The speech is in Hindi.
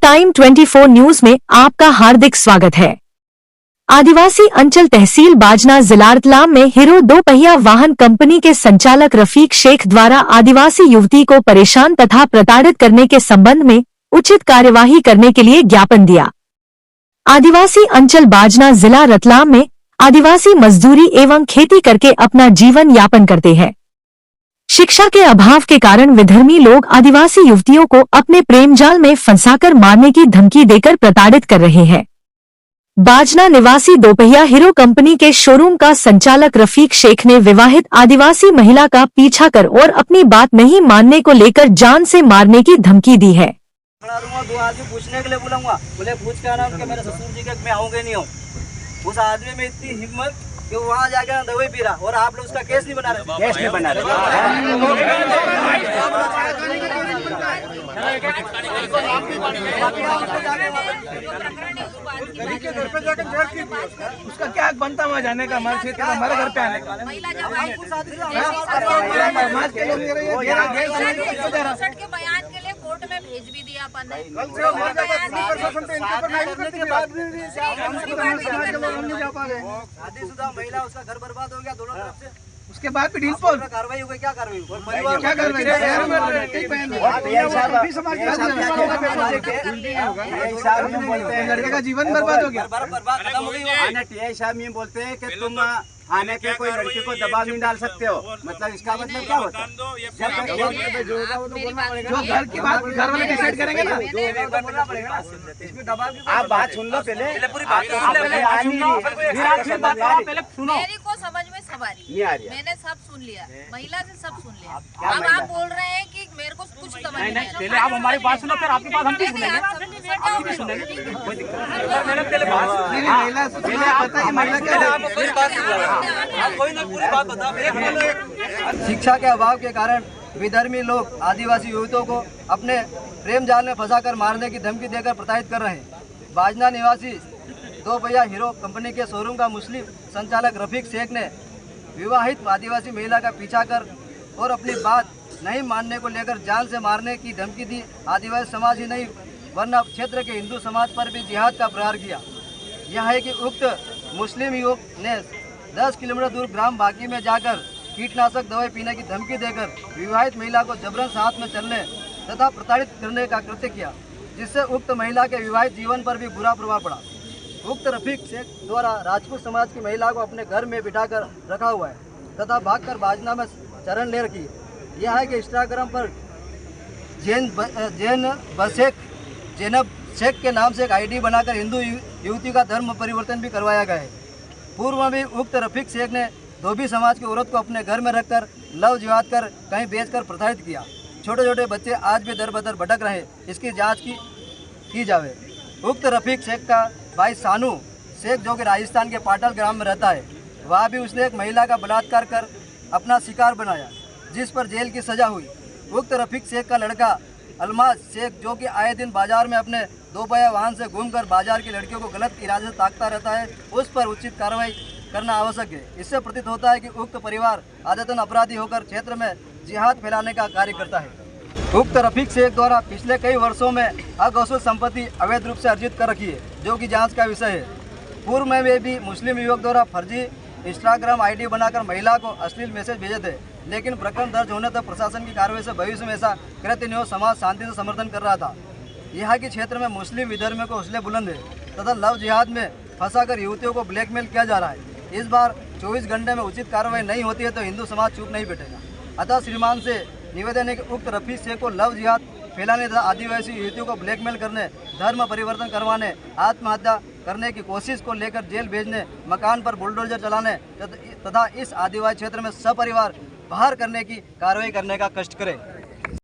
टाइम 24 न्यूज में आपका हार्दिक स्वागत है। आदिवासी अंचल तहसील बाजना जिला रतलाम में हीरो दो पहिया वाहन कंपनी के संचालक रफीक शेख द्वारा आदिवासी युवती को परेशान तथा प्रताड़ित करने के संबंध में उचित कार्यवाही करने के लिए ज्ञापन दिया। आदिवासी अंचल बाजना जिला रतलाम में आदिवासी मजदूरी एवं खेती करके अपना जीवन यापन करते हैं। शिक्षा के अभाव के कारण विधर्मी लोग आदिवासी युवतियों को अपने प्रेम जाल में फंसाकर मारने की धमकी देकर प्रताड़ित कर रहे हैं। बाजना निवासी दोपहिया हीरो कंपनी के शोरूम का संचालक रफीक शेख ने विवाहित आदिवासी महिला का पीछा कर और अपनी बात नहीं मानने को लेकर जान से मारने की धमकी दी है। दो आदमी पूछने के लिए बुलाऊंगा, बोले पूछ के आना मेरे ससुर जी के मैं आऊंगे नहीं आऊँ। उस आदमी में इतनी हिम्मत कि वहाँ जाके दवाई पी रहा और आप लोग उसका केस नहीं बना रहे। केस नहीं बना रहे। उसका क्या बनता वहाँ जाने का, हमारे क्षेत्र में हमारे घर पे आने का। कोर्ट में भेज भी दिया अपन ने। शादीशुदा महिला उसका घर बर्बाद हो गया दोनों तरफ से। उसके बाद भी डील पर कार्रवाई हो गई। क्या कार्रवाई हुई? क्या कार्रवाई? लड़के का जीवन बर्बाद हो गया। बर्बाद खत्म हो गई। टीआई साहब ये बोलते हैं कि तुम आने के कोई लड़की को दबाव नहीं डाल सकते हो, मतलब इसका मतलब क्या होता है? जो घर की बात घर वाले डिसाइड करेंगे ना। आप बात सुन लो पहले पूरी बात मेरे को समझ में सवारी मैंने सब सुन लिया, महिला से सब सुन लिया। अब आप बोल रहे हैं कि मेरे को कुछ समझ नहीं है। पहले आप हमारी बात सुनो, फिर आपकी बात हम भी सुनेंगे। शिक्षा के अभाव के कारण विधर्मी लोग आदिवासी युवतियों को अपने प्रेम जाल में फंसाकर मारने की धमकी देकर प्रताड़ित कर रहे हैं। बाजना निवासी दो पहिया हीरो कंपनी के शोरूम का मुस्लिम संचालक रफीक शेख ने विवाहित आदिवासी महिला का पीछा कर और अपनी बात नहीं मानने को लेकर जान से मारने की धमकी दी। आदिवासी समाज ही नहीं वरना क्षेत्र के हिंदू समाज पर भी जिहाद का प्रहार किया। यह है कि उक्त मुस्लिम युवक ने 10 किलोमीटर दूर ग्राम बाकी में जाकर कीटनाशक दवाई पीने की धमकी देकर विवाहित महिला को जबरन साथ में चलने तथा प्रताड़ित करने का कृत्य किया, जिससे उक्त महिला के विवाहित जीवन पर भी बुरा प्रभाव पड़ा। उक्त रफीक शेख द्वारा राजपूत समाज की महिला को अपने घर में बिठाकर रखा हुआ है तथा भागकर बाजना में चरण ले रखी है। यह है कि इंस्टाग्राम पर जैनब शेख के नाम से एक आईडी बनाकर हिंदू युवती का धर्म परिवर्तन भी करवाया गया है। पूर्व में भी उक्त रफीक शेख ने धोबी समाज की औरत को अपने घर में रखकर लव जिहाद कर कहीं बेचकर प्रताड़ित किया। छोटे छोटे बच्चे आज भी दर बदर भटक रहे, इसकी जांच की जावे। उक्त रफीक शेख का भाई सानू शेख जो कि राजस्थान के पाटल ग्राम में रहता है, वह भी उसने एक महिला का बलात्कार कर अपना शिकार बनाया, जिस पर जेल की सजा हुई। उक्त रफीक शेख का लड़का अलमाज शेख जो कि आए दिन बाजार में अपने दो पहिया वाहन से घूमकर बाजार की लड़कियों को गलत इरादे से ताकता रहता है, उस पर उचित कार्रवाई करना आवश्यक है। इससे प्रतीत होता है कि उक्त परिवार आदतन अपराधी होकर क्षेत्र में जिहाद फैलाने का कार्य करता है। उक्त रफीक शेख द्वारा पिछले कई वर्षों में अघोषित संपत्ति अवैध रूप से अर्जित कर रखी है, जो कि जांच का विषय है। पूर्व में वे भी मुस्लिम युवक द्वारा फर्जी इंस्टाग्राम आईडी बनाकर महिला को अश्लील मैसेज भेजे थे, लेकिन प्रकरण दर्ज होने तक प्रशासन की कार्रवाई से भविष्य में ऐसा कृत्य नहीं हो समाज शांति से समर्थन कर रहा था। यहाँ के क्षेत्र में मुस्लिम विधर्मियों को हौसले बुलंद है तथा लव जिहाद में फंसाकर युवतियों को ब्लैकमेल किया जा रहा है। इस बार 24 घंटे में उचित कार्रवाई नहीं होती है तो हिंदू समाज चुप नहीं बैठेगा। अतः श्रीमान से निवेदन है कि उक्त रफीक शेख को लव जिहाद फैलाने तथा आदिवासी युवतियों को ब्लैकमेल करने, धर्म परिवर्तन करवाने, आत्महत्या करने की कोशिश को लेकर जेल भेजने, मकान पर बुलडोजर चलाने तथा इस आदिवासी क्षेत्र में सपरिवार बाहर करने की कार्रवाई करने का कष्ट करें।